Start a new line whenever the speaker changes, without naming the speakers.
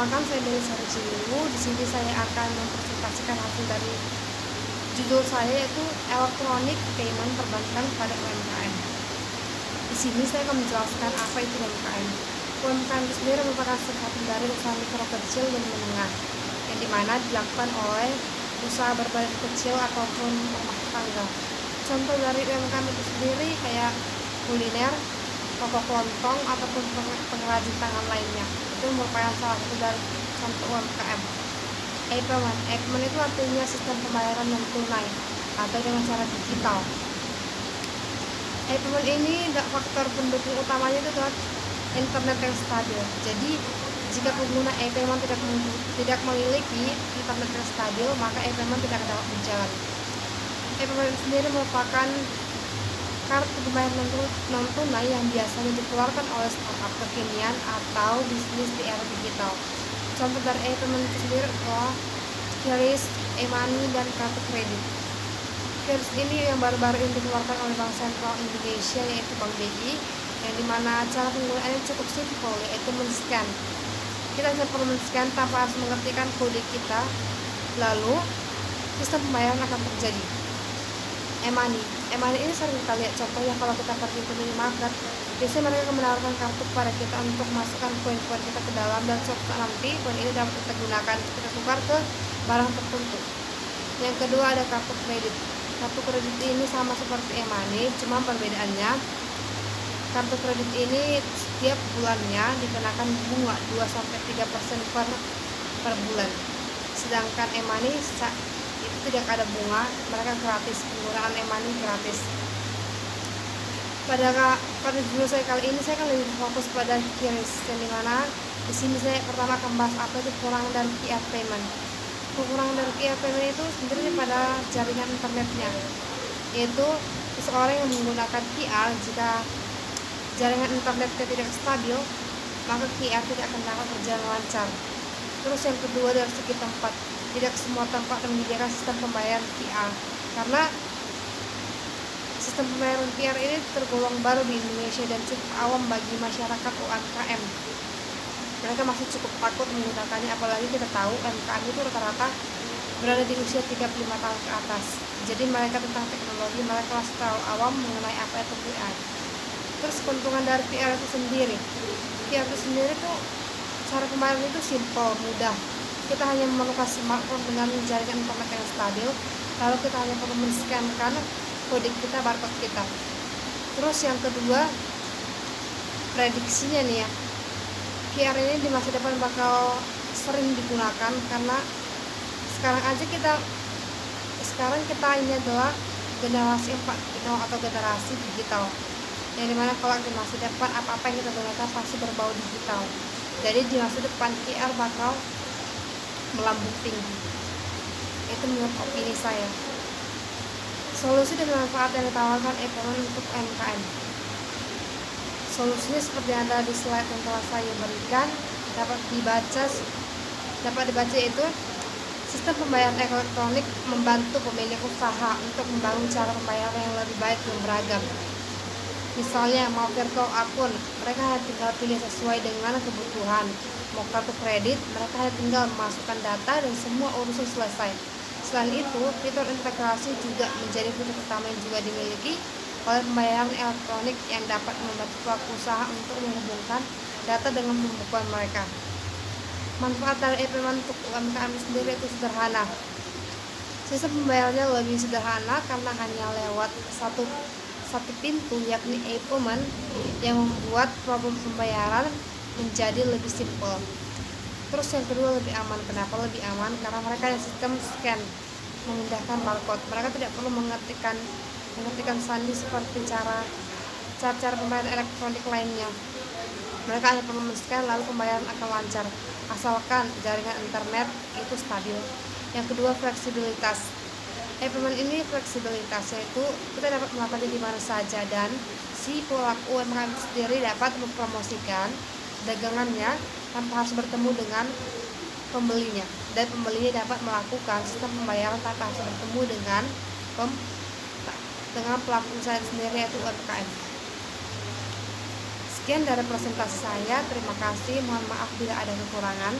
Perkenalkan, saya dari Sari Ciliwu. Di sini saya akan mempresentasikan hasil dari judul saya, yaitu Electronic Payment Perbankan pada UMKM. Di sini saya akan menjelaskan apa itu UMKM. UMKM itu sendiri merupakan singkatan dari usaha mikro kecil dan menengah, yang dimana dilakukan oleh usaha berbadan kecil ataupun rumah tangga. Contoh dari UMKM itu sendiri kayak kuliner, toko kelontong, ataupun pengrajin tangan lainnya. Itu merupakan salah satu dari contoh UMKM. E-payment itu artinya sistem pembayaran non tunai atau dengan cara digital. E-payment ini faktor pendukung utamanya itu adalah internet yang stabil. Jadi jika pengguna e-payment tidak memiliki internet yang stabil, maka e-payment tidak dapat berjalan. E-payment sendiri merupakan kartu pembayaran non tunai yang biasanya dikeluarkan oleh startup kekinian atau bisnis di era digital. Contoh dari e-payment itu sendiri adalah QRIS, e-money, dan kartu kredit. QRIS ini yang baru-baru ini dikeluarkan oleh Bank Sentral Indonesia, yaitu Bank BI, yang dimana cara penggunaannya cukup simpel, yaitu men-scan. Kita hanya perlu men-scan tanpa harus mengetikkan kode kita, lalu sistem pembayaran akan terjadi. E-money ini sering kita lihat contohnya kalau kita pergi ke minimarket. Biasanya mereka akan menawarkan kartu kepada kita untuk masukkan koin-koin kita ke dalam, dan suatu saat nanti koin ini dapat kita gunakan kita tukar ke barang tertentu. Yang kedua ada kartu kredit. Kartu kredit ini sama seperti e-money, cuma perbedaannya kartu kredit ini setiap bulannya dikenakan bunga 2-3% per bulan. Sedangkan e-money itu tidak ada bunga, mereka gratis, penggunaan e-money gratis. Pada judul saya kali ini saya akan lebih fokus pada QRIS, yang dimana di sini saya pertama akan bahas apa itu kekurangan dari QR payment. Kekurangan dari QR payment itu sendiri pada jaringan internetnya, yaitu seseorang yang menggunakan QR, jika jaringan internetnya tidak stabil, maka QR tidak akan dapat berjalan lancar. Terus yang kedua dari segi tempat, tidak semua tempat menyediakan sistem pembayaran QR, karena sistem pembayaran QR ini tergolong baru di Indonesia dan cukup awam bagi masyarakat UMKM. Mereka masih cukup takut menggunakannya, apalagi kita tahu UMKM itu rata-rata berada di usia 35 tahun ke atas. Jadi mereka tentang teknologi, mereka masih terlalu awam mengenai apa itu QR. Terus keuntungan dari QR itu sendiri, QR itu sendiri tuh cara pembayaran itu simple, mudah. Kita hanya memerlukan smartphone dengan jaringan internet yang stabil, lalu kita hanya perlu men-scan-kan kode kita, barcode kita. Terus yang kedua, prediksinya nih ya, QR ini di masa depan bakal sering digunakan, karena sekarang kita ini adalah generasi 4.0 atau generasi digital, yang dimana kalau di masa depan apa-apa yang kita gunakan pasti berbau digital. Jadi di masa depan QR bakal melambung tinggi. Itu menurut opini saya. Solusi dan manfaat yang ditawarkan e-payment untuk UMKM. Solusinya seperti yang ada di slide yang telah saya berikan, dapat dibaca itu sistem pembayaran elektronik membantu pemilik usaha untuk membangun cara pembayaran yang lebih baik dan beragam. Misalnya mau virtual akun, mereka hanya tinggal pilih sesuai dengan kebutuhan. Mau kartu kredit, mereka hanya tinggal memasukkan data dan semua urusan selesai. Selain itu, fitur integrasi juga menjadi fitur utama yang juga dimiliki oleh pembayaran elektronik yang dapat membantu pelaku usaha untuk menghubungkan data dengan pembukuan mereka. Manfaat dari e-payment untuk UMKM sendiri itu sederhana. Sistem pembayarannya lebih sederhana karena hanya lewat satu pintu, yakni e-payment, yang membuat problem pembayaran menjadi lebih simpel. Terus yang kedua lebih aman. Kenapa lebih aman? Karena mereka ada sistem scan, memindahkan barcode. Mereka tidak perlu mengetikkan sandi seperti cara pembayaran elektronik lainnya. Mereka hanya perlu men-scan, lalu pembayaran akan lancar, asalkan jaringan internet itu stabil. Yang kedua, fleksibilitas. E-payment ini fleksibilitas, yaitu kita dapat melakukannya di mana saja, dan si pelaku UMKM sendiri dapat mempromosikan dagangannya tanpa harus bertemu dengan pembelinya, dan pembelinya dapat melakukan sistem pembayaran tanpa harus bertemu dengan pelaku usaha sendiri, yaitu UMKM. Sekian dari presentasi saya. Terima kasih. Mohon maaf bila ada kekurangan.